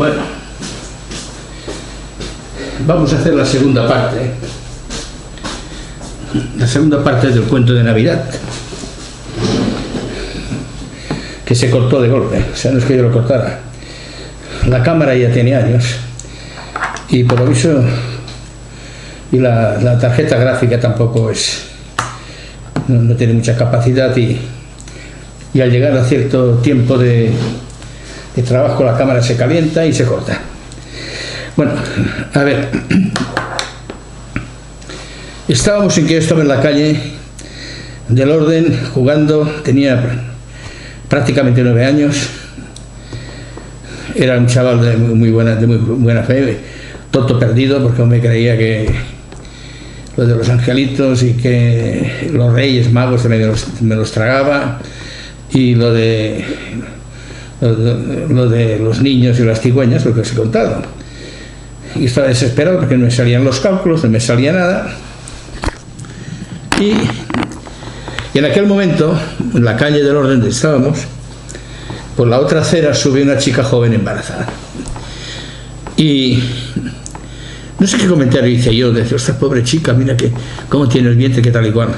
Bueno, vamos a hacer la segunda parte. La segunda parte del cuento de Navidad, que se cortó de golpe. O sea, no es que yo lo cortara. La cámara ya tiene años y por lo visto y la tarjeta gráfica tampoco no tiene mucha capacidad y al llegar a cierto tiempo de trabajo la cámara se calienta y se corta. Bueno, a ver, estábamos en que yo estaba en la calle del Orden jugando, tenía prácticamente 9 años, era un chaval de muy buena fe, tonto perdido, porque me creía que lo de los angelitos y que los reyes magos me los tragaba, y lo de los niños y las cigüeñas, lo que os he contado. Y estaba desesperado porque no me salían los cálculos, no me salía nada. Y en aquel momento, en la calle del Orden donde estábamos, por la otra acera subió una chica joven embarazada. Y no sé qué comentario hice yo, decía, esta pobre chica, mira cómo tiene el vientre, que tal y cual.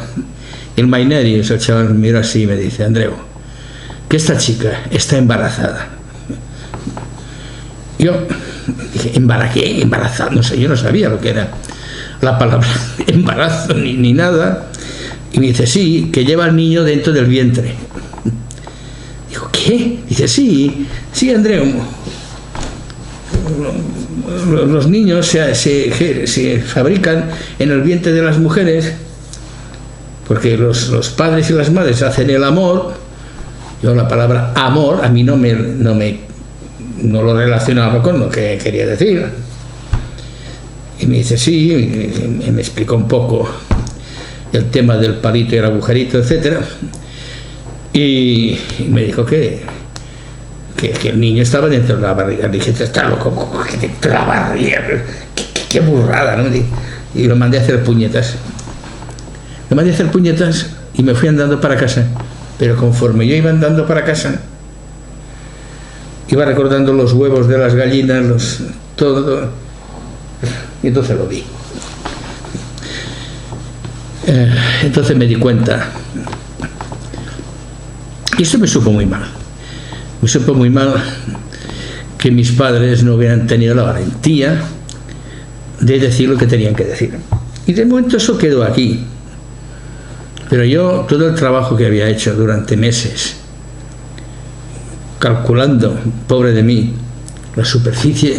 El maineri, ese chaval, me mira así y me dice, Andreu, que esta chica está embarazada. Yo dije, ¿embarazada? No sé, yo no sabía lo que era la palabra embarazo ni nada. Y me dice, sí, que lleva al niño dentro del vientre. Digo, ¿qué? Dice, sí, Andreu. Los niños se fabrican en el vientre de las mujeres porque los padres y las madres hacen el amor. Yo la palabra amor a mí no lo relacionaba con lo que quería decir. Y me dice, sí, y me explicó un poco el tema del palito y el agujerito, etcétera. Y me dijo que el niño estaba dentro de la barriga. Le dije, está loco, que dentro de la barriga, qué burrada, ¿no? Y lo mandé a hacer puñetas. Y me fui andando para casa. Pero conforme yo iba andando para casa, iba recordando los huevos de las gallinas, todo, y entonces lo vi. Entonces me di cuenta. Y esto me supo muy mal. Me supo muy mal que mis padres no hubieran tenido la valentía de decir lo que tenían que decir. Y de momento eso quedó aquí. Pero yo, todo el trabajo que había hecho durante meses, calculando, pobre de mí, la superficie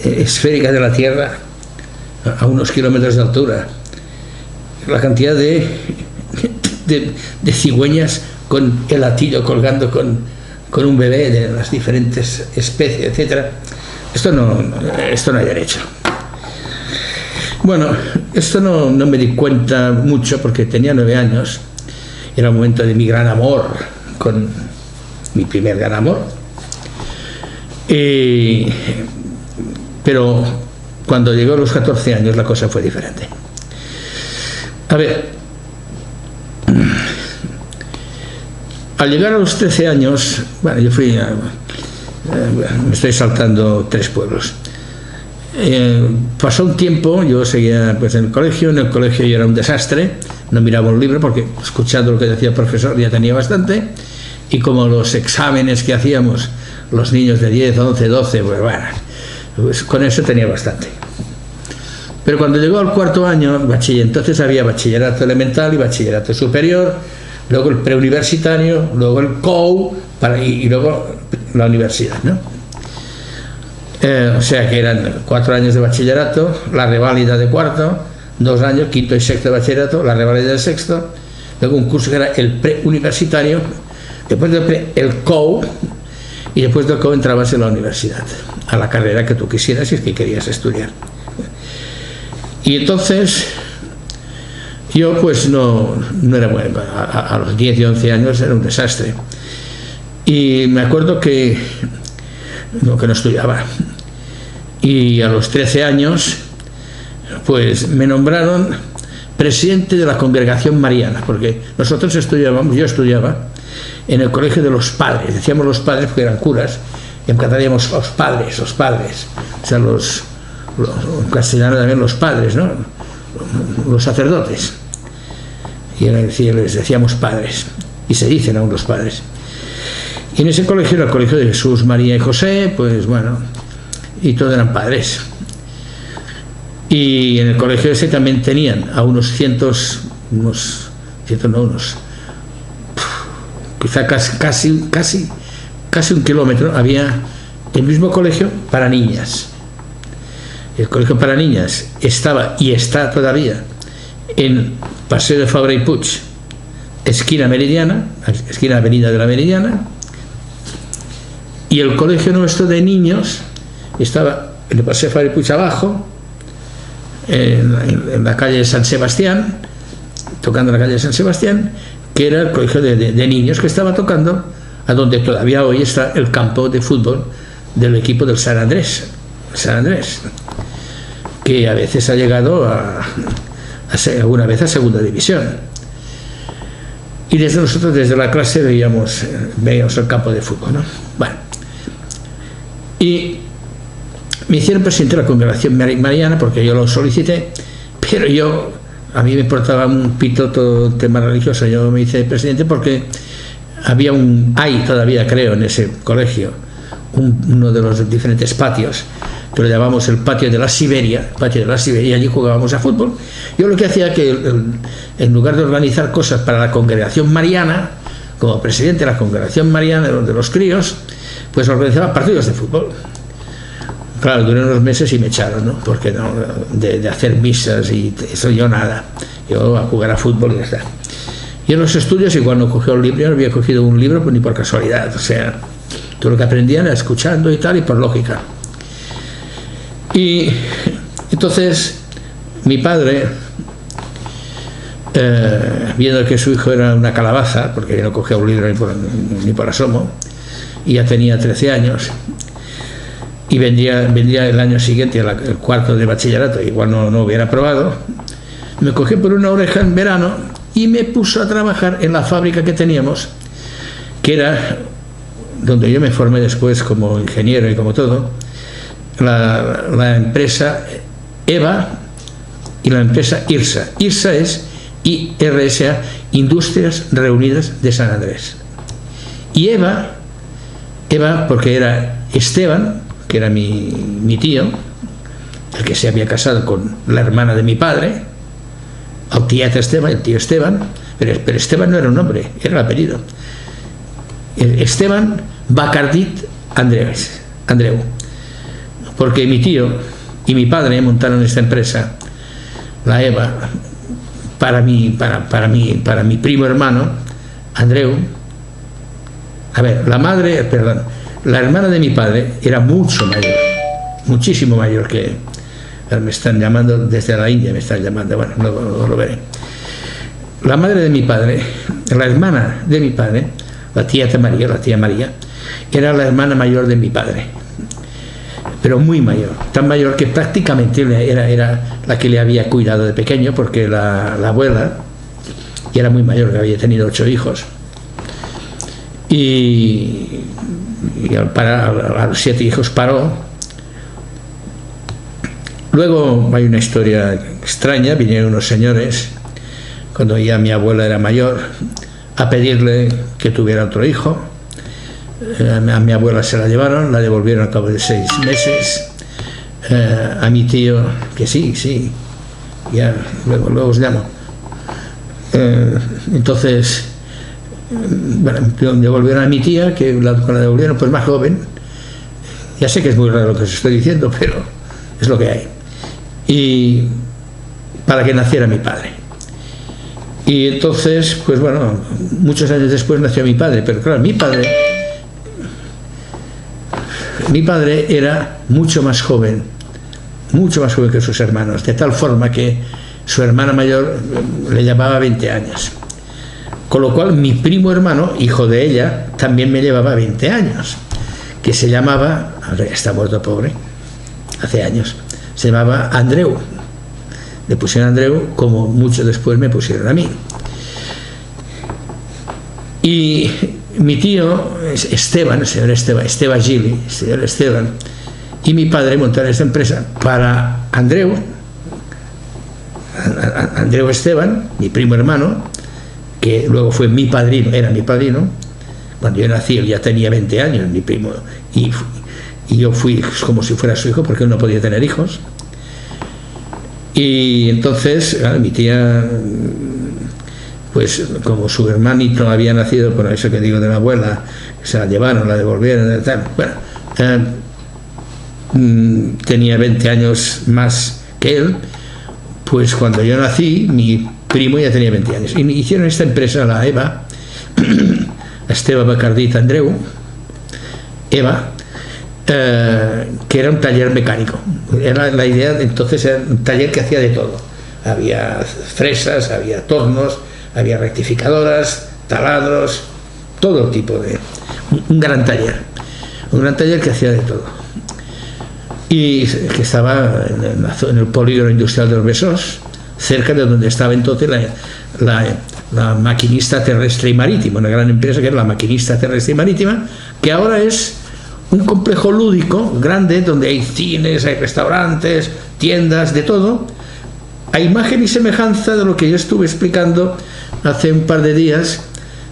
esférica de la Tierra a unos kilómetros de altura, la cantidad de cigüeñas con el latillo colgando con un bebé de las diferentes especies, etcétera. Esto no hay derecho. Bueno, esto no me di cuenta mucho porque tenía 9 años. Era el momento de mi gran amor, con mi primer gran amor. Pero cuando llegó a los 14 años la cosa fue diferente. A ver, al llegar a los 13 años, bueno, yo fui me estoy saltando 3 pueblos. Pasó un tiempo, yo seguía pues en el colegio yo era un desastre, no miraba un libro porque escuchando lo que decía el profesor ya tenía bastante, y como los exámenes que hacíamos los niños de 10, 11, 12, pues bueno, pues con eso tenía bastante. Pero cuando llegó al 4º año, entonces había bachillerato elemental y bachillerato superior, luego el preuniversitario, luego el COU y luego la universidad, ¿no? O sea que eran 4 años de bachillerato, la reválida de cuarto, 2 años, 5º y 6º de bachillerato, la reválida de 6º, luego un curso que era el preuniversitario, después del el COU, y después del COU entrabas en la universidad, a la carrera que tú quisieras si es que querías estudiar. Y entonces yo pues no era bueno, a los 10 y 11 años era un desastre. Y me acuerdo que no estudiaba. Y a los 13 años pues me nombraron presidente de la Congregación Mariana, porque yo estudiaba en el colegio de los padres, decíamos los padres porque eran curas, y en catalán llamamos los padres, o sea, en castellano también los padres, ¿no? Los sacerdotes, y les decíamos padres, y se dicen aún los padres. Y en ese colegio era el colegio de Jesús, María y José, pues bueno, y todos eran padres. Y en el colegio ese también tenían a quizá casi un kilómetro, había el mismo colegio para niñas. El colegio para niñas estaba y está todavía en Paseo de Fabra y Puig, esquina Meridiana, esquina Avenida de la Meridiana, y el colegio nuestro de niños estaba en el Paseo de Fabra y Puig abajo, en la calle de San Sebastián, tocando la calle de San Sebastián, que era el colegio de niños que estaba tocando a donde todavía hoy está el campo de fútbol del equipo del San Andrés, que a veces ha llegado alguna vez a segunda división. Y nosotros desde la clase veíamos el campo de fútbol, ¿no? Bueno, y me hicieron presidente de la Congregación Mariana porque yo lo solicité, pero a mí me importaba un pito todo el tema religioso. Yo me hice presidente porque hay todavía, creo, en ese colegio uno de los diferentes patios que lo llamamos el patio de la Siberia, y allí jugábamos a fútbol. Yo lo que hacía que en lugar de organizar cosas para la Congregación Mariana, como presidente de la Congregación Mariana de los críos, pues organizaba partidos de fútbol. Claro, duré unos meses y me echaron, ¿no? Porque no, de hacer misas y eso yo nada. Yo a jugar a fútbol y ya está. Y en los estudios, igual no cogí un libro, yo no había cogido un libro pues, ni por casualidad. O sea, todo lo que aprendían era escuchando y tal, y por lógica. Y entonces, mi padre, viendo que su hijo era una calabaza, porque no cogía un libro ni por asomo, y ya tenía 13 años, y vendría el año siguiente el cuarto de bachillerato, igual no hubiera aprobado, me cogió por una oreja en verano y me puso a trabajar en la fábrica que teníamos, que era donde yo me formé después como ingeniero y como todo, la empresa EVA y la empresa IRSA. IRSA es IRSA, Industrias Reunidas de San Andrés. Y EVA porque era Esteban, que era mi tío, el que se había casado con la hermana de mi padre, el tío Esteban, pero Esteban no era un nombre, era el apellido. Esteban Bacardit Andreu, porque mi tío y mi padre montaron esta empresa, la EVA, para mi primo hermano Andreu. La hermana de mi padre era mucho mayor, muchísimo mayor que él. Me están llamando desde la India, bueno, luego lo veré. La madre de mi padre, la hermana de mi padre, la tía María, era la hermana mayor de mi padre, pero muy mayor, tan mayor que prácticamente era la que le había cuidado de pequeño, porque la abuela y era muy mayor, que había tenido 8 hijos. Y a los 7 hijos paró. Luego hay una historia extraña. Vinieron unos señores cuando ya mi abuela era mayor a pedirle que tuviera otro hijo. A mi abuela se la llevaron, la devolvieron al cabo de 6 meses. A mi tío, que sí, ya luego os llamo. Entonces, bueno, devolvieron a mi tía, que la devolvieron pues más joven. Ya sé que es muy raro lo que os estoy diciendo, pero es lo que hay. Y para que naciera mi padre. Y entonces, pues bueno, muchos años después nació mi padre, pero claro, mi padre era mucho más joven que sus hermanos, de tal forma que su hermana mayor le llevaba 20 años. Con lo cual mi primo hermano, hijo de ella, también me llevaba 20 años, que se llamaba, ahora ya está muerto pobre, hace años, se llamaba Andreu. Le pusieron Andreu como mucho después me pusieron a mí. Y mi tío Esteban, el señor Esteban Gili, el señor Esteban, y mi padre montaron esta empresa para Andreu Esteban, mi primo hermano, que luego fue mi padrino, era mi padrino. Cuando yo nací él ya tenía 20 años, mi primo, y yo fui como si fuera su hijo porque él no podía tener hijos. Y entonces, claro, mi tía, pues como su hermanito había nacido, por eso que digo de la abuela, se la llevaron, la devolvieron, tal. Bueno, tenía 20 años más que él. Pues cuando yo nací, mi primo ya tenía 20 años. Y hicieron esta empresa, la EVA, Esteve Bacardit Andreu, EVA, que era un taller mecánico. Era la idea de entonces, era un taller que hacía de todo. Había fresas, había tornos, había rectificadoras, taladros, todo tipo de... Un gran taller que hacía de todo. Y que estaba en el polígono industrial de los Besós, cerca de donde estaba entonces la Maquinista Terrestre y Marítima, una gran empresa que era la Maquinista Terrestre y Marítima, que ahora es un complejo lúdico grande donde hay cines, hay restaurantes, tiendas, de todo, a imagen y semejanza de lo que yo estuve explicando hace un par de días,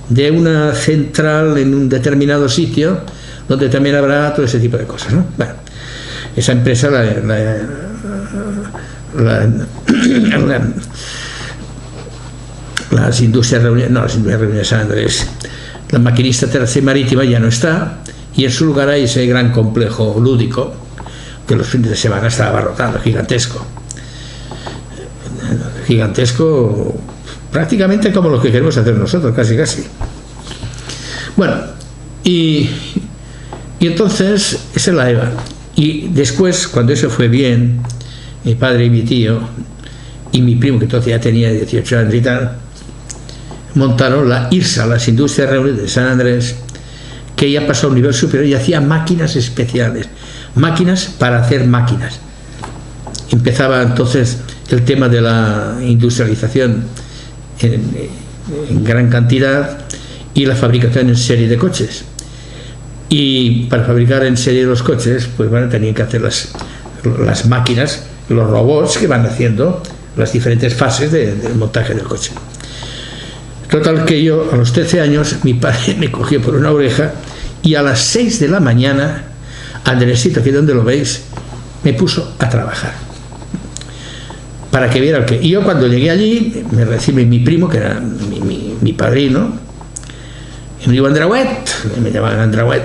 de una central en un determinado sitio donde también habrá todo ese tipo de cosas, ¿no? Bueno, esa empresa las industrias reunidas, no, las industrias reunidas de San Andrés, la Maquinista Terrestre y Marítima ya no está, y en su lugar hay ese gran complejo lúdico que los fines de semana estaba abarrotado, gigantesco, prácticamente como lo que queremos hacer nosotros, casi. Bueno, y entonces esa es la EVA. Y después, cuando eso fue bien, mi padre y mi tío y mi primo, que entonces ya tenía 18 años y tal, montaron la IRSA, las Industrias Reunidas de San Andrés, que ya pasó a un nivel superior y hacía máquinas especiales, máquinas para hacer máquinas. Empezaba entonces el tema de la industrialización en gran cantidad y la fabricación en serie de coches. Y para fabricar en serie los coches, pues bueno, tenían que hacer las máquinas, los robots que van haciendo las diferentes fases del montaje del coche. Total que yo, a los 13 años, mi padre me cogió por una oreja y a las 6 de la mañana, Andresito, aquí donde lo veis, me puso a trabajar. Para que viera el que... Y yo cuando llegué allí, me recibe mi primo, que era mi padrino, y me dijo, Andreuet, me llamaban Andreuet,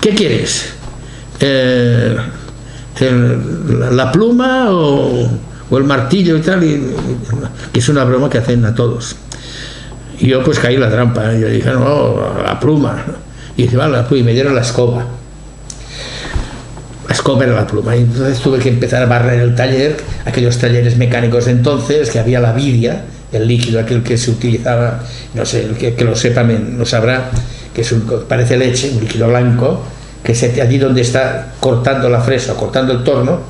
¿qué quieres? ¿La pluma o el martillo y tal? Que es una broma que hacen a todos. Y yo pues caí en la trampa, yo dije, no, la pluma. Y dice, vale, la pluma, y me dieron la escoba. La escoba era la pluma. Y entonces tuve que empezar a barrer el taller, aquellos talleres mecánicos de entonces, que había la vidia, el líquido aquel que se utilizaba, no sé, el que lo sepa lo sabrá, que parece leche, un líquido blanco, que allí donde está cortando la fresa o cortando el torno,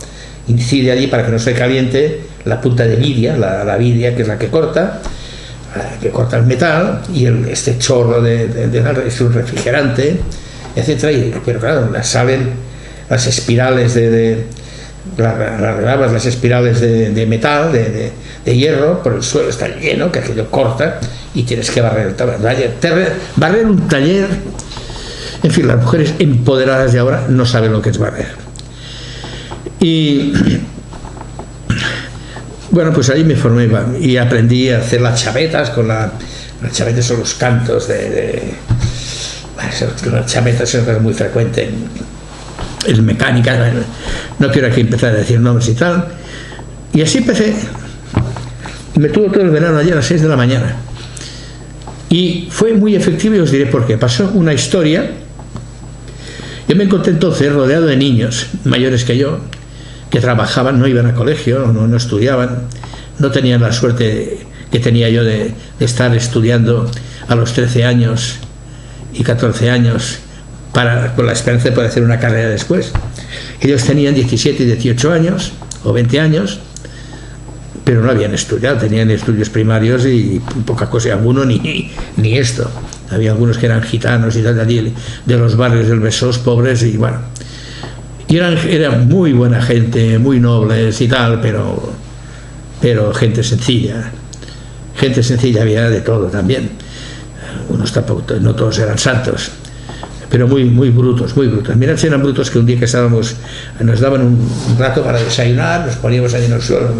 incide allí para que no se caliente la punta de vidia, la vidia que es la que corta el metal, y este chorro es un refrigerante, etc. Pero claro, salen las espirales las espirales de metal, de hierro, por el suelo está lleno, que aquello corta, y tienes que barrer el taller. Barrer un taller, en fin, las mujeres empoderadas de ahora no saben lo que es barrer. Y bueno, pues ahí me formé y aprendí a hacer las chavetas las chavetas son los cantos las chavetas es muy frecuente en mecánica, no quiero aquí empezar a decir nombres y tal, y así empecé. Me tuvo todo el verano allí a las 6 de la mañana y fue muy efectivo, y os diré por qué. Pasó una historia. Yo me encontré entonces rodeado de niños mayores que yo, que trabajaban, no iban a colegio, no estudiaban, no tenían la suerte que tenía yo de estar estudiando a los 13 años y 14 años con la esperanza de poder hacer una carrera después. Ellos tenían 17 y 18 años o 20 años, pero no habían estudiado, tenían estudios primarios y poca cosa, alguno ni esto. había algunos que eran gitanos y tal, de allí, de los barrios del Besós, pobres, y bueno, y eran muy buena gente, muy nobles y tal, pero gente sencilla, había de todo también. Unos tampoco, no todos eran santos, pero muy brutos, muy brutos. Mirad si eran brutos, que un día que estábamos, nos daban un rato para desayunar, nos poníamos ahí en el suelo,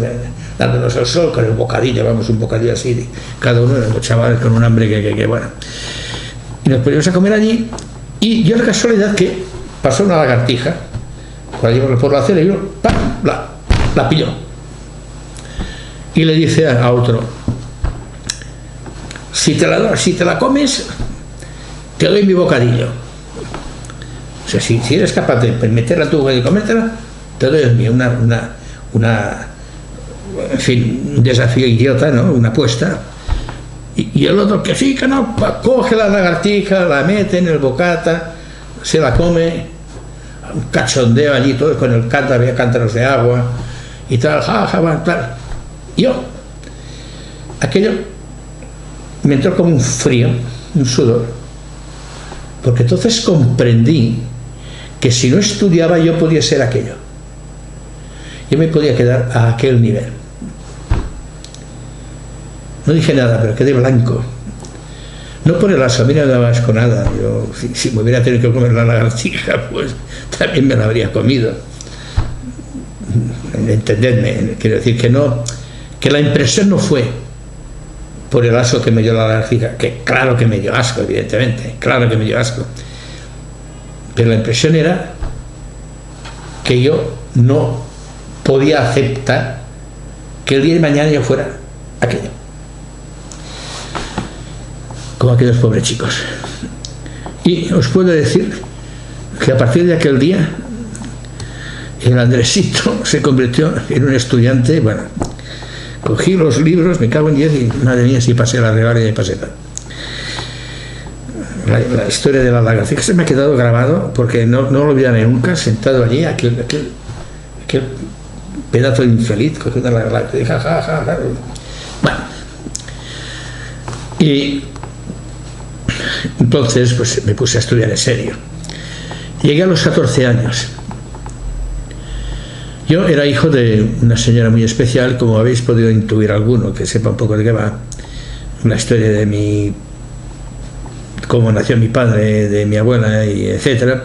dándonos al sol, con el bocadillo, vamos, un bocadillo así, cada uno de los chavales con un hambre que bueno. Y nos poníamos a comer allí, y yo la casualidad que pasó una lagartija, cuando íbamos por la acera, y yo, ¡pam!, la pilló. Y le dice a otro: si te la comes, te doy mi bocadillo. O sea, si eres capaz de meterla tú y comértela, te doy el mío. En fin, un desafío idiota, ¿no? Una apuesta. Y el otro, que sí, que no, coge la lagartija, la mete en el bocata, se la come, un cachondeo allí, todo con el cántaro, había cántaros de agua y tal, tal. Aquello me entró como un frío, un sudor, porque entonces comprendí que si no estudiaba yo podía ser aquello. Yo me podía quedar a aquel nivel. No dije nada, pero quedé blanco. No por el aso, a mí no me daba asco nada. Yo, si me hubiera tenido que comer la lagartija, pues también me la habría comido. Entendedme, quiero decir que la impresión no fue por el asco que me dio la lagartija, que claro que me dio asco, evidentemente, claro que me dio asco. Pero la impresión era que yo no podía aceptar que el día de mañana yo fuera aquello, como aquellos pobres chicos. Y os puedo decir que a partir de aquel día el Andresito se convirtió en un estudiante. Bueno, cogí los libros, me cago en 10, y madre mía, si pasé la regalia y pasé tal. La historia de la lagartija se me ha quedado grabado, porque no lo olvidaré nunca, sentado allí, aquel pedazo de infeliz cogiendo la lagartija, ja. Bueno, y entonces pues me puse a estudiar en serio. Llegué a los 14 años. Yo era hijo de una señora muy especial, como habéis podido intuir alguno que sepa un poco de qué va, la historia de cómo nació mi padre, de mi abuela, y etcétera.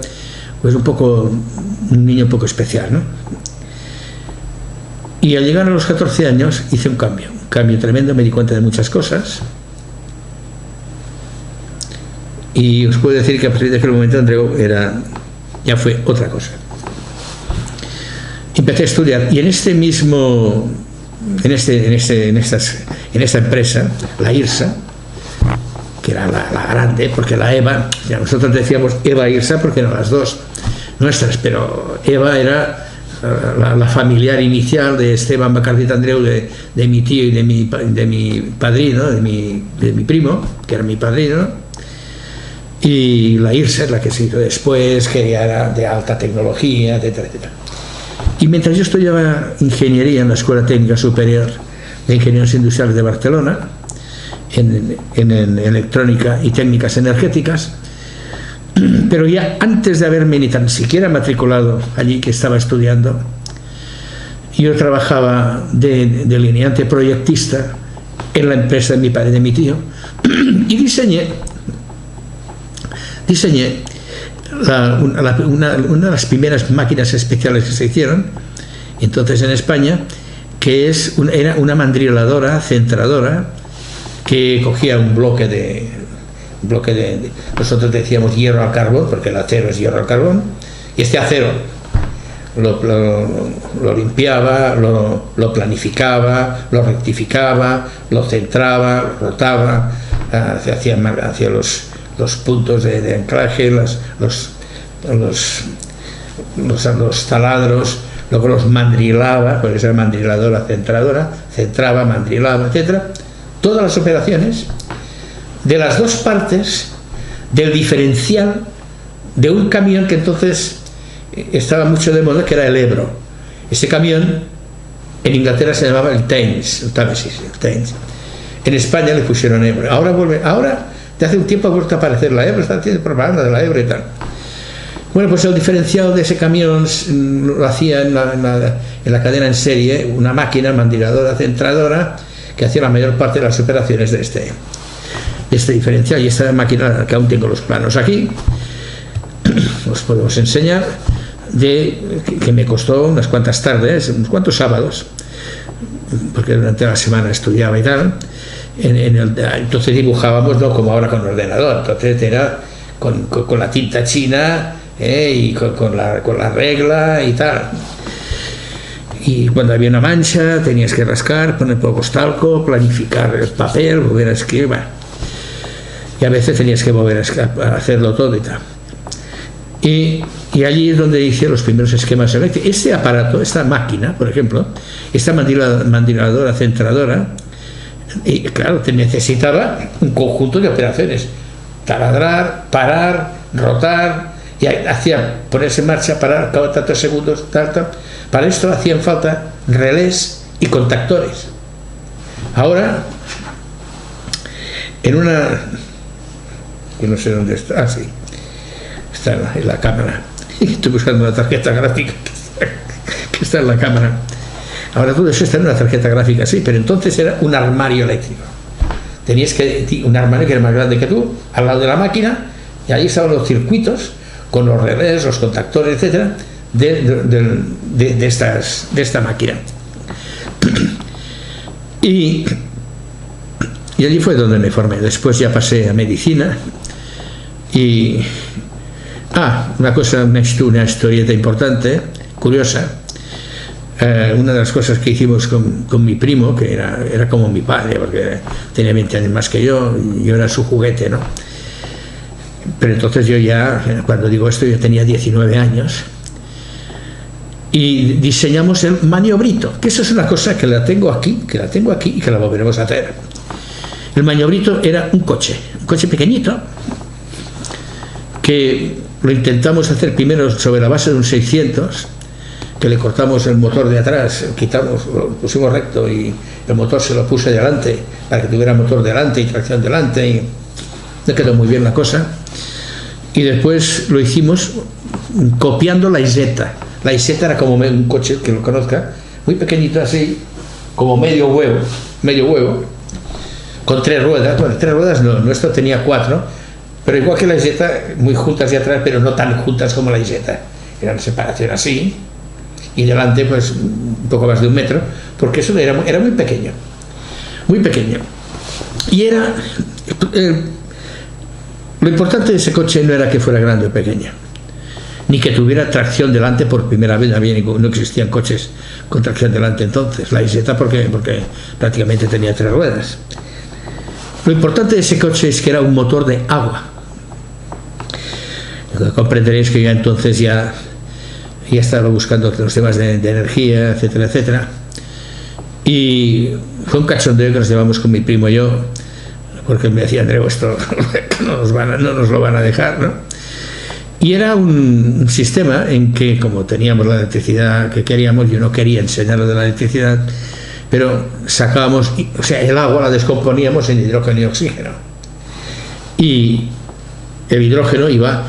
Pues un niño un poco especial, ¿no? Y al llegar a los 14 años hice un cambio tremendo, me di cuenta de muchas cosas. Y os puedo decir que a partir de aquel momento Andreu ya fue otra cosa. Empecé a estudiar, y en esta empresa, la IRSA, que era la grande, porque la EVA, ya nosotros decíamos EVA IRSA porque eran las dos nuestras, pero EVA era la familiar inicial de Esteban Bacardit Andreu, de mi tío y de mi padrino, de mi primo, que era mi padrino. Y la IRSA es la que se hizo después, que era de alta tecnología, etcétera, etcétera. Y mientras yo estudiaba ingeniería en la Escuela Técnica Superior de Ingenieros Industriales de Barcelona, en electrónica y técnicas energéticas, pero ya antes de haberme ni tan siquiera matriculado allí, que estaba estudiando, yo trabajaba de delineante proyectista en la empresa de mi padre y de mi tío, y diseñé una de las primeras máquinas especiales que se hicieron entonces en España, que era una mandriladora centradora que cogía un bloque de nosotros decíamos hierro al carbón, porque el acero es hierro al carbón, y este acero lo limpiaba, lo planificaba, lo rectificaba, lo centraba, rotaba hacia los puntos de anclaje, los taladros, luego los mandrilaba, porque era mandriladora centradora, centraba, mandrilaba, etcétera. Todas las operaciones de las dos partes del diferencial de un camión que entonces estaba mucho de moda, que era el Ebro. Ese camión en Inglaterra se llamaba el Thames, el Támesis, el Thames. En España le pusieron Ebro. Ahora De hace un tiempo ha vuelto a aparecer la Ebro, está haciendo propaganda de la Ebro y tal. Bueno, pues el diferencial de ese camión lo hacía en la cadena en serie una máquina mandiladora centradora que hacía la mayor parte de las operaciones de este diferencial. Y esta máquina, que aún tengo los planos aquí, os podemos enseñar, que me costó unas cuantas tardes, unos cuantos sábados, porque durante la semana estudiaba y tal. Entonces dibujábamos, no como ahora con ordenador, entonces era con la tinta china, y con la regla y tal. Y cuando había una mancha tenías que rascar, poner pocos talco, planificar el papel, volver a escribir, bueno. Y a veces tenías que volver a hacerlo todo y tal. Y allí es donde hice los primeros esquemas eléctricos. Este aparato, esta máquina, por ejemplo, esta mandiladora centradora, y claro, te necesitaba un conjunto de operaciones: taladrar, parar, rotar, y hacía ponerse en marcha, parar cada tantos segundos, tal. Para esto hacían falta relés y contactores. Ahora, en una, que no sé dónde está, sí, está en la cámara. Estoy buscando una tarjeta gráfica que está en la cámara. Ahora todo eso está en una tarjeta gráfica, sí, pero entonces era un armario eléctrico. Tenías un armario que era más grande que tú, al lado de la máquina, y ahí estaban los circuitos con los relés, los contactores, etcétera, de esta máquina. Y allí fue donde me formé. Después ya pasé a medicina. Y una historieta importante, curiosa. Una de las cosas que hicimos con mi primo, que era como mi padre, porque tenía 20 años más que yo era su juguete, ¿no? Pero entonces yo ya, cuando digo esto, yo tenía 19 años, y diseñamos el maniobrito, que eso es una cosa que la tengo aquí y que la volveremos a hacer. El maniobrito era un coche pequeñito, que lo intentamos hacer primero sobre la base de un 600, que le cortamos el motor de atrás, lo pusimos recto y el motor se lo puse delante para que tuviera motor delante y tracción delante, y no quedó muy bien la cosa. Y después lo hicimos copiando la Isetta. La Isetta era como un coche, que lo conozca, muy pequeñito así, como medio huevo, con 3 ruedas. Bueno, 3 ruedas no, nuestro tenía 4, pero igual que la Isetta, muy juntas de atrás, pero no tan juntas como la Isetta. Era una separación así, y delante pues un poco más de 1 metro, porque eso era muy pequeño. Y era... lo importante de ese coche no era que fuera grande o pequeño, ni que tuviera tracción delante por primera vez. No existían coches con tracción delante entonces. La Isetta porque prácticamente tenía 3 ruedas. Lo importante de ese coche es que era un motor de agua. Comprenderéis que yo entonces ya estaba buscando los temas de energía, etcétera, etcétera. Y fue un cachondeo que nos llevamos con mi primo y yo, porque me decía: Andreu, esto no nos lo van a dejar, ¿no? Y era un sistema en que, como teníamos la electricidad que queríamos, yo no quería enseñarlo de la electricidad, pero sacábamos, el agua la descomponíamos en hidrógeno y oxígeno. Y el hidrógeno iba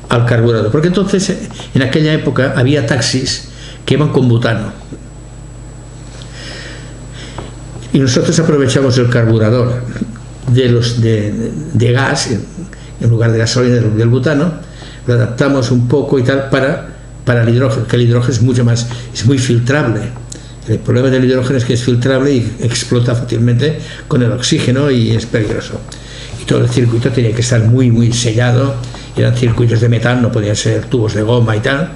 al carburador, porque entonces en aquella época había taxis que iban con butano, y nosotros aprovechamos el carburador de gas en lugar de gasolina, del butano, lo adaptamos un poco y tal para el hidrógeno, que el hidrógeno es muy filtrable. El problema del hidrógeno es que es filtrable y explota fácilmente con el oxígeno y es peligroso. Y todo el circuito tenía que estar muy, muy sellado. Eran circuitos de metal, no podían ser tubos de goma y tal.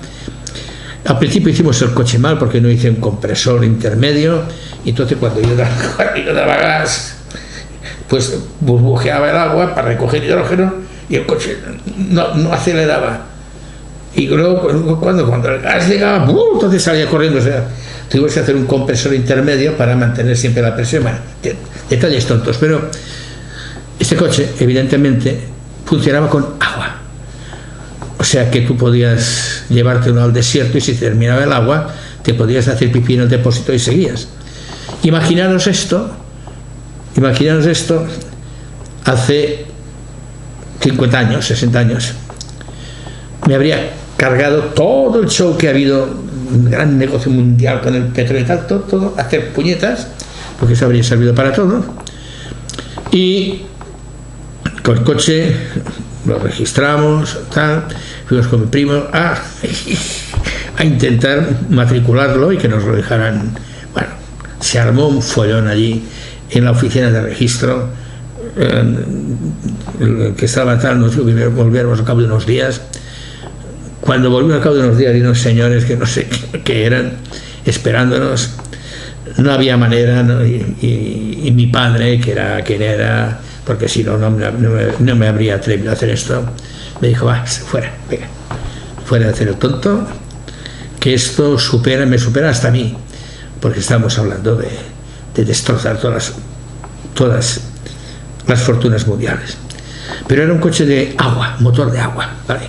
Al principio hicimos el coche mal porque no hice un compresor intermedio, y entonces cuando yo daba gas, pues burbujeaba el agua para recoger hidrógeno y el coche no aceleraba. Y luego cuando el gas llegaba, entonces salía corriendo. O sea, tuvimos que hacer un compresor intermedio para mantener siempre la presión. Bueno, detalles tontos, pero este coche evidentemente funcionaba con agua. O sea que tú podías llevártelo al desierto y si terminaba el agua te podías hacer pipí en el depósito y seguías. Imaginaros esto hace 50 años, 60 años, me habría cargado todo el show que ha habido, un gran negocio mundial con el petróleo y tal, todo, hacer puñetas, porque eso habría servido para todo. Y con el coche lo registramos, tal, fuimos con mi primo a intentar matricularlo y que nos lo dejaran. Bueno, se armó un follón allí en la oficina de registro, que estaba tal, nos volvimos al cabo de unos días. Cuando volvimos al cabo de unos días, y unos señores que no sé qué eran, esperándonos, no había manera, ¿no? Y mi padre, que era quien era, porque si no, no me habría atrevido a hacer esto, me dijo: va, fuera, venga, fuera de hacer el tonto, que esto me supera hasta a mí, porque estamos hablando de destrozar todas las fortunas mundiales. Pero era un coche de agua, motor de agua, ¿vale?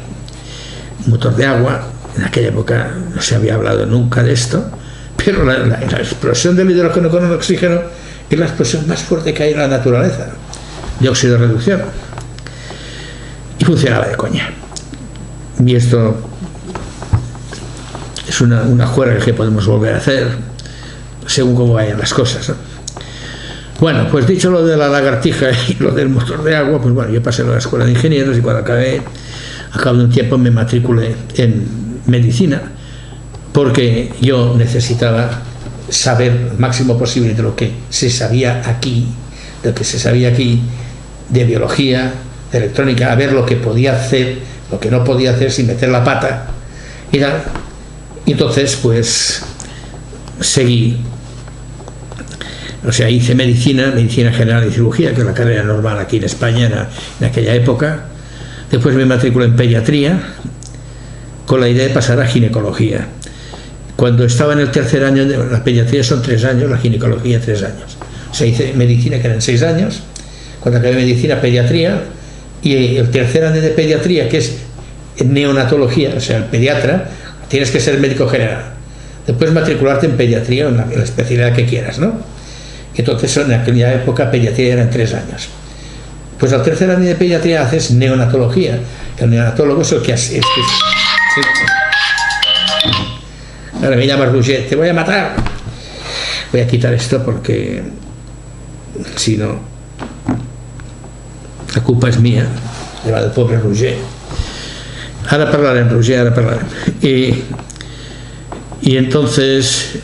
Motor de agua, en aquella época no se había hablado nunca de esto, pero la explosión del hidrógeno con el oxígeno es la explosión más fuerte que hay en la naturaleza, de óxido de reducción, y funcionaba de coña. Y esto es una juerga que podemos volver a hacer según cómo vayan las cosas, ¿no? Bueno, pues dicho lo de la lagartija y lo del motor de agua, pues bueno, yo pasé a la escuela de ingenieros y cuando acabé, a cabo de un tiempo me matriculé en medicina, porque yo necesitaba saber el máximo posible de lo que se sabía aquí, de biología, de electrónica, a ver lo que podía hacer, lo que no podía hacer sin meter la pata. Y entonces, pues, seguí. O sea, hice medicina general y cirugía, que es la carrera normal aquí en España en aquella época. Después me matriculé en pediatría, con la idea de pasar a ginecología. Cuando estaba en el tercer año, la pediatría son 3 años, la ginecología 3 años. O sea, hice medicina, que eran 6 años. Cuando acabé medicina, pediatría, y el tercer año de pediatría, que es neonatología, o sea, el pediatra, tienes que ser médico general. Después matricularte en pediatría, en la especialidad que quieras, ¿no? Entonces, en aquella época, pediatría eran 3 años. Pues al tercer año de pediatría haces neonatología. El neonatólogo es el que hace. Ahora me llama Roger, te voy a matar. Voy a quitar esto porque si no, la culpa es mía, la del pobre Roger. Ara parlarem, Roger, ara parlarem. Y entonces,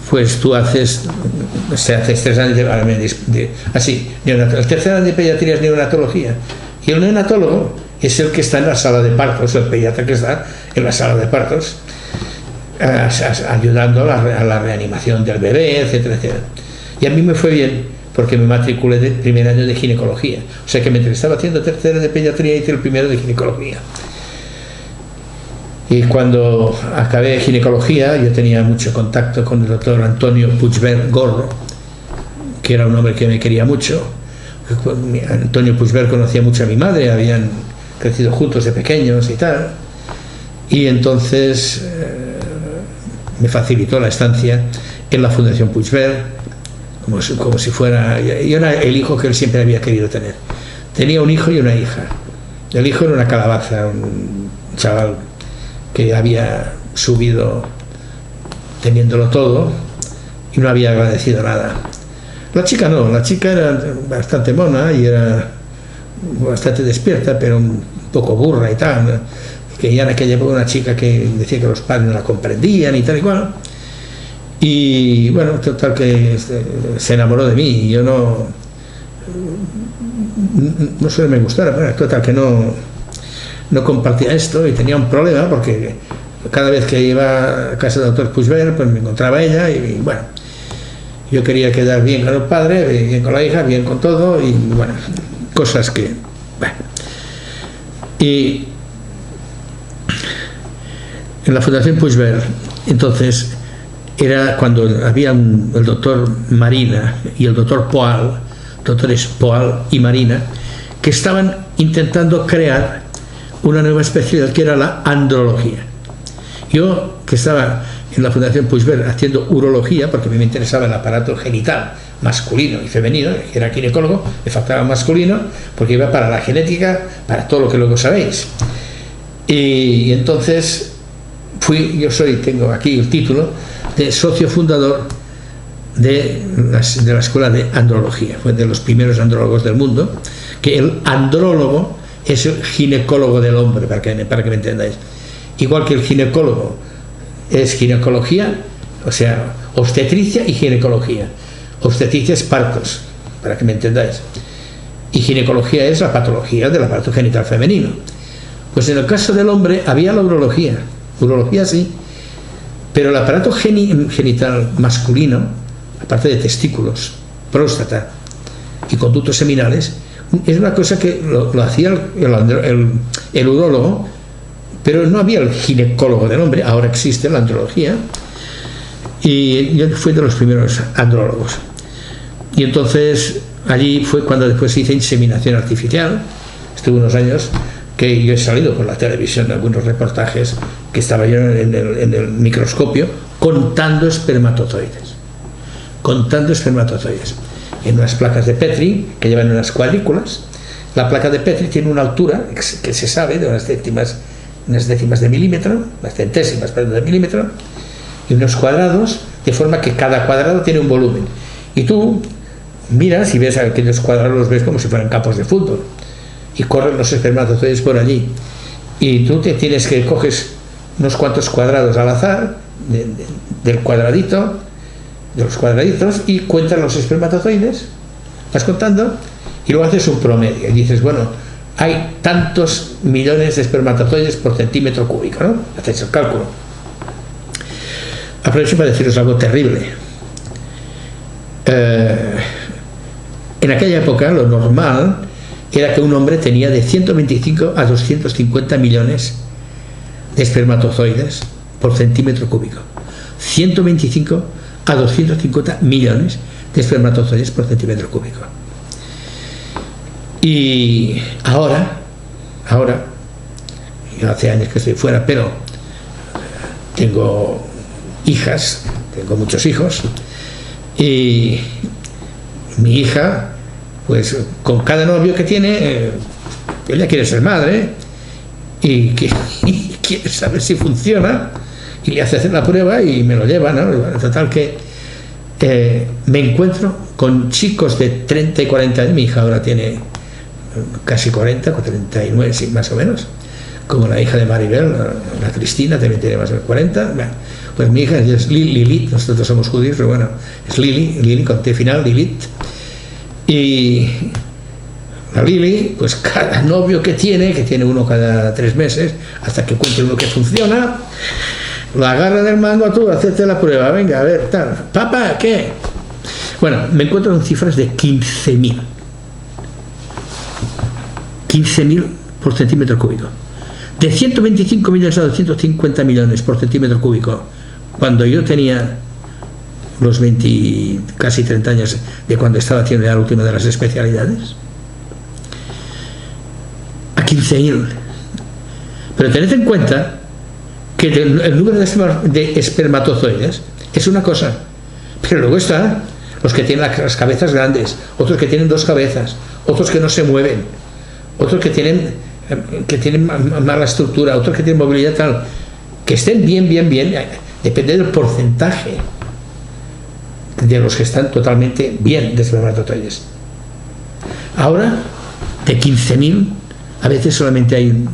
pues tú haces 3 años el tercer año de pediatría es neonatología, y el neonatólogo es el que está en la sala de partos, el pediatra que está en la sala de partos, ayudando a la reanimación del bebé, etcétera, etcétera. Y a mí me fue bien, porque me matriculé de primer año de ginecología, o sea que mientras estaba haciendo tercero de pediatría hice el primero de ginecología. Y cuando acabé ginecología, yo tenía mucho contacto con el doctor Antonio Puigvert Gorro, que era un hombre que me quería mucho. Antonio Puigvert conocía mucho a mi madre, habían crecido juntos de pequeños y tal. Y entonces me facilitó la estancia en la Fundación Puigvert, como si fuera... Yo era el hijo que él siempre había querido tener. Tenía un hijo y una hija. El hijo era una calabaza, un chaval que había subido teniéndolo todo y no había agradecido nada. La chica no, la chica era bastante mona y era bastante despierta, pero un poco burra y tal, ¿no? Que ya en aquella época una chica que decía que los padres no la comprendían y tal y cual. Y bueno, total que se enamoró de mí y yo no solo me gustara, pero total que no compartía esto y tenía un problema porque cada vez que iba a casa del doctor Puigvert pues me encontraba ella y bueno, yo quería quedar bien con el padre, bien con la hija, bien con todo y bueno, cosas que bueno. Y en la Fundación Puigvert entonces era cuando había el doctor Marina y el doctor Poal, doctores Poal y Marina, que estaban intentando crear una nueva especialidad que era la andrología. Yo, que estaba en la Fundación Puigvert haciendo urología, porque a mí me interesaba el aparato genital, masculino y femenino, que era ginecólogo, le faltaba masculino, porque iba para la genética, para todo lo que luego sabéis. Y entonces tengo aquí el título de socio fundador de la escuela de andrología. Fue de los primeros andrólogos del mundo, que el andrólogo es el ginecólogo del hombre, para que me entendáis. Igual que el ginecólogo es ginecología, o sea, obstetricia y ginecología. Obstetricia es partos, para que me entendáis. Y ginecología es la patología del aparato genital femenino. Pues en el caso del hombre había la urología sí, pero el aparato genital masculino, aparte de testículos, próstata y conductos seminales, es una cosa que lo hacía el urólogo, pero no había el ginecólogo del hombre. Ahora existe la andrología, y yo fui de los primeros andrólogos. Y entonces allí fue cuando después hice inseminación artificial. Estuve unos años que yo he salido por la televisión en algunos reportajes que estaba yo en el microscopio contando espermatozoides en unas placas de Petri que llevan unas cuadrículas. La placa de Petri tiene una altura que se sabe de unas décimas de milímetro, unas centésimas de milímetro, y unos cuadrados, de forma que cada cuadrado tiene un volumen, y tú miras y ves aquellos cuadrados, los ves como si fueran campos de fútbol, y corren los espermatozoides por allí, y tú coges unos cuantos cuadrados al azar del cuadradito, de los cuadraditos, y cuentas los espermatozoides, vas contando, y luego haces un promedio y dices, bueno, hay tantos millones de espermatozoides por centímetro cúbico, ¿no? Hacéis el cálculo. Aprovecho para deciros algo terrible. En aquella época lo normal era que un hombre tenía de 125 a 250 millones de espermatozoides por centímetro cúbico. 125 a 250 millones de espermatozoides por centímetro cúbico. Y ahora, yo hace años que estoy fuera, pero tengo hijas, tengo muchos hijos, y mi hija, pues con cada novio que tiene, ella quiere ser madre y quiere saber si funciona, y le hace hacer la prueba y me lo lleva, ¿no? Total que me encuentro con chicos de 30 y 40 años. Mi hija ahora tiene casi 40, 39, sí, más o menos, como la hija de Maribel, la Cristina, también tiene más o menos 40. Bueno, pues mi hija es Lilith, nosotros somos judíos, pero bueno, es Lili con T final, Lilith. Y la Lili, pues cada novio que tiene uno cada 3 meses, hasta que encuentre uno que funciona, lo agarra del mango, tú, hacerte la prueba, venga, a ver, tal, papá, ¿qué? Bueno, me encuentro con cifras de 15.000 por centímetro cúbico. De 125 millones a 250 millones por centímetro cúbico, cuando yo tenía los 20, casi 30 años de cuando estaba haciendo ya la última de las especialidades, a 15.000. Pero tened en cuenta que el número de espermatozoides es una cosa, pero luego están los que tienen las cabezas grandes, otros que tienen 2 cabezas, otros que no se mueven, otros que tienen mala estructura, otros que tienen movilidad tal, que estén bien, depende del porcentaje de los que están totalmente bien de espermatozoides. Ahora, de 15.000, a veces solamente hay un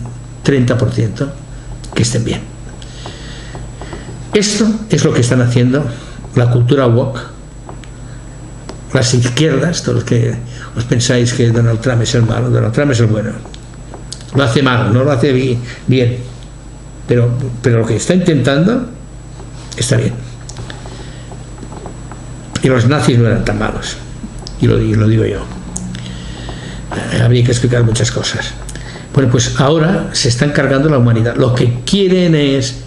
30% que estén bien. Esto es lo que están haciendo la cultura woke, las izquierdas, todos los que os pensáis que Donald Trump es el malo. Donald Trump es el bueno. Lo hace mal, no lo hace bien, pero lo que está intentando está bien. Y los nazis no eran tan malos, y lo digo yo. Habría que explicar muchas cosas. Bueno, pues ahora se están cargando la humanidad. Lo que quieren es,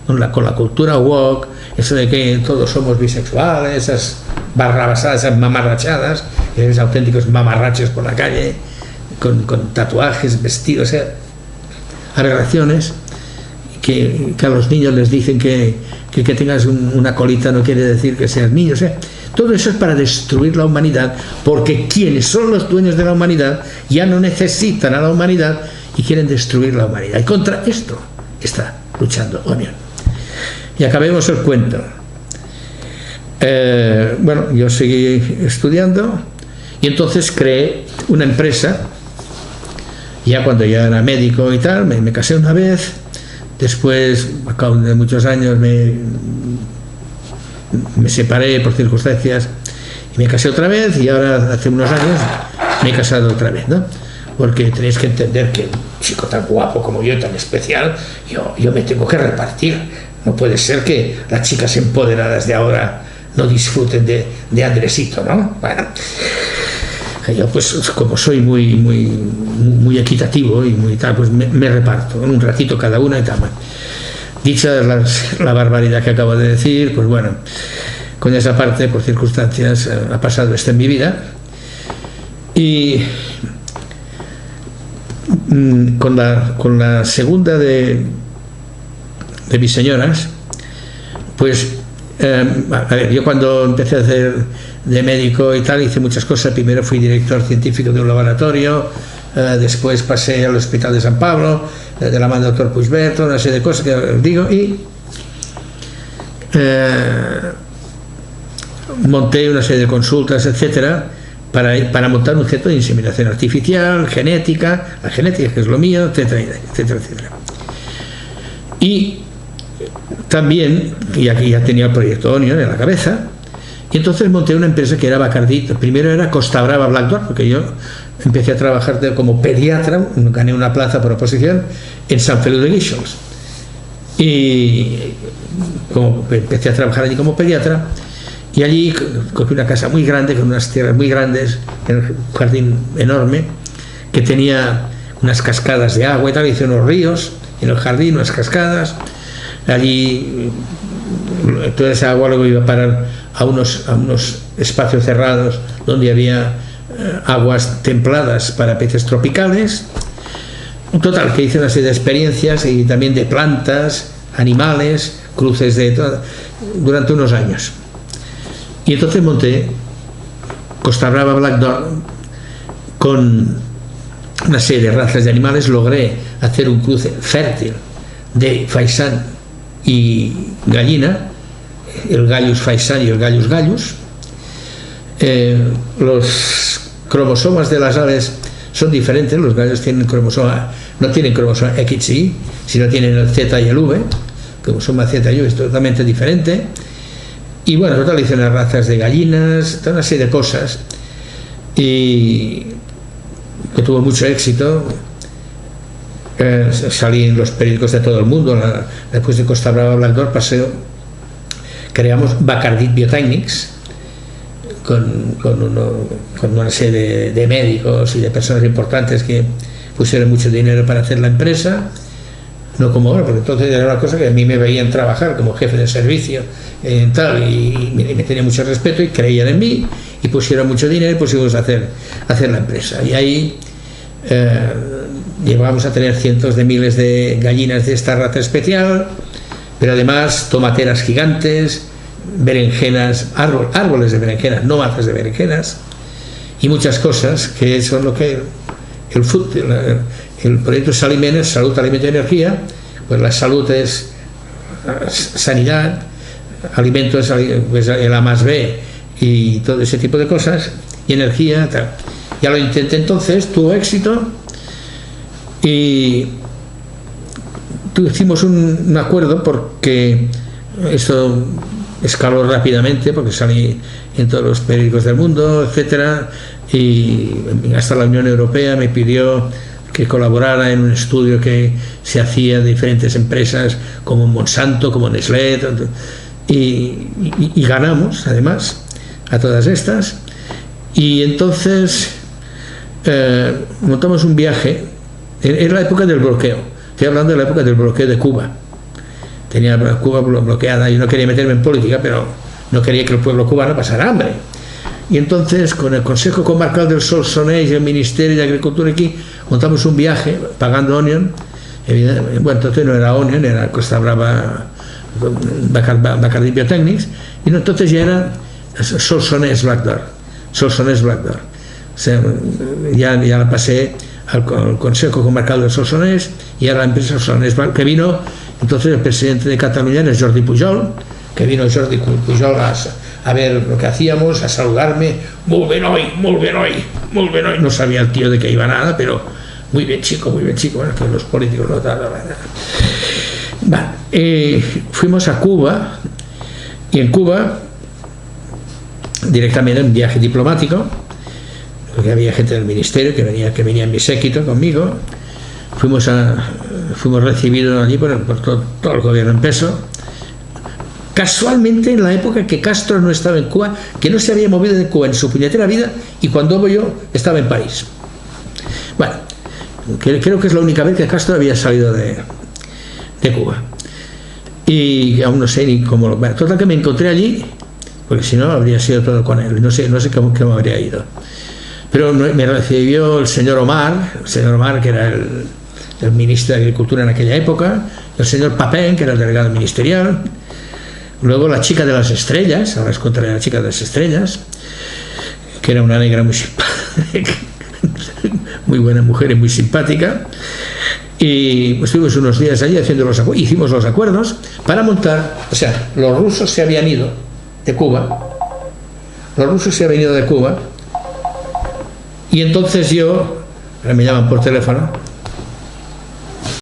con la cultura woke, eso de que todos somos bisexuales, esas barrabasadas, esas mamarrachadas, esos auténticos mamarrachos por la calle, con tatuajes, vestidos, o sea, aberraciones, que a los niños les dicen que tengas una colita no quiere decir que seas niño, o sea, Todo eso es para destruir la humanidad, porque quienes son los dueños de la humanidad ya no necesitan a la humanidad y quieren destruir la humanidad. Y contra esto está luchando Onion. Y acabemos el cuento. Bueno, yo seguí estudiando y entonces creé una empresa. Ya cuando ya era médico y tal, me casé una vez. Después, a cabo de muchos años, me separé por circunstancias y me casé otra vez, y ahora hace unos años me he casado otra vez, ¿no? Porque tenéis que entender que un chico tan guapo como yo, tan especial, yo me tengo que repartir. No puede ser que las chicas empoderadas de ahora no disfruten de Andresito, ¿no? Bueno, yo pues como soy muy equitativo y muy tal, pues me reparto en un ratito cada una y tal. Dicha la barbaridad que acabo de decir, pues bueno, con esa parte, por circunstancias, ha pasado esto en mi vida. Y con la segunda de mis señoras, pues a ver, yo cuando empecé a hacer de médico y tal, hice muchas cosas. Primero fui director científico de un laboratorio, después pasé al Hospital de San Pablo, de la mano del doctor Puigberto, una serie de cosas que os digo, y monté una serie de consultas, etcétera, para montar un centro de inseminación artificial, genética, la genética, que es lo mío, etcétera, etcétera, etcétera. Y también, y aquí ya tenía el proyecto Onion en la cabeza, y entonces monté una empresa que era Bacardí. Primero era Costa Brava Black Dog, porque yo empecé a trabajar como pediatra, gané una plaza por oposición en San Feliu de Guíxols. Y empecé a trabajar allí como pediatra, y allí cogí una casa muy grande, con unas tierras muy grandes, en un jardín enorme, que tenía unas cascadas de agua y tal, hice unos ríos en el jardín, unas cascadas. Allí toda esa agua luego iba a parar a unos espacios cerrados donde había aguas templadas para peces tropicales. Total, que hice una serie de experiencias y también de plantas, animales, cruces de todo, durante unos años. Y entonces monté Costa Brava Black Dog con una serie de razas de animales. Logré hacer un cruce fértil de faisán y gallina, el Gallus faisán y el Gallus gallus. Los cromosomas de las aves son diferentes. Los gallos tienen no tienen cromosoma X y Y, sino tienen el Z y el V. El cromosoma Z y U es totalmente diferente. Y bueno, total, hice unas razas de gallinas, toda una serie de cosas, y que tuvo mucho éxito. Salí en los periódicos de todo el mundo. Después de Costa Brava Black Dog creamos Bacardí Biotechnics con una serie de médicos y de personas importantes que pusieron mucho dinero para hacer la empresa. No como ahora, porque entonces era una cosa que a mí me veían trabajar como jefe de servicio tal, y me tenía mucho respeto y creían en mí y pusieron mucho dinero y pusimos a hacer la empresa. Y ahí llegábamos a tener cientos de miles de gallinas de esta raza especial, pero además tomateras gigantes, berenjenas, árboles de berenjenas, no matas de berenjenas, y muchas cosas que son lo que el proyecto Salimenes, salud, alimento y energía. Pues la salud es sanidad, alimento es pues el A+B y todo ese tipo de cosas, y energía, tal. Ya lo intenté entonces, tuvo éxito, y hicimos un acuerdo, porque esto escaló rápidamente, porque salí en todos los periódicos del mundo, etcétera, y hasta la Unión Europea me pidió que colaborara en un estudio que se hacía de diferentes empresas como Monsanto, como Nestlé, y ganamos además a todas estas. Y entonces montamos un viaje. Era la época del bloqueo, estoy hablando de la época del bloqueo de Cuba. Tenía Cuba bloqueada. Yo no quería meterme en política, pero no quería que el pueblo cubano pasara hambre. Y entonces, con el Consejo Comarcal del Solsonès y el Ministerio de Agricultura aquí, montamos un viaje pagando Onion. Bueno, entonces no era Onion, era Costa Brava Bacardí Biotechnics. Y entonces ya era Solsonès Blackdoor. Solsonès Blackdoor. O sea, ya la pasé al Consejo Comarcal del Solsonès y a la empresa Solsonès Blackdoor, que vino entonces el presidente de Cataluña, era Jordi Pujol, que vino Jordi Pujol a ver lo que hacíamos, a saludarme. Muy bien hoy, muy bien hoy, muy bien hoy. No sabía el tío de qué iba nada, pero muy bien chico, muy bien chico. Bueno, que los políticos no tal. Vale, fuimos a Cuba, y en Cuba directamente en un viaje diplomático, porque había gente del ministerio que venía en mi séquito conmigo. Fuimos recibidos allí por todo el gobierno en peso, casualmente en la época que Castro no estaba en Cuba, que no se había movido de Cuba en su puñetera vida, y cuando yo estaba en París. Bueno, creo que es la única vez que Castro había salido de Cuba, y aún no sé ni cómo. Bueno, total, que me encontré allí, porque si no habría sido todo con él, no sé cómo habría ido. Pero me recibió el señor Omar, que era el ministro de Agricultura en aquella época, el señor Papin, que era el delegado ministerial, luego la chica de las estrellas, ahora os contaré la chica de las estrellas, que era una negra muy simpática, muy buena mujer y muy simpática, y estuvimos unos días allí hicimos los acuerdos para montar. O sea, los rusos se habían ido de Cuba, y entonces me llaman por teléfono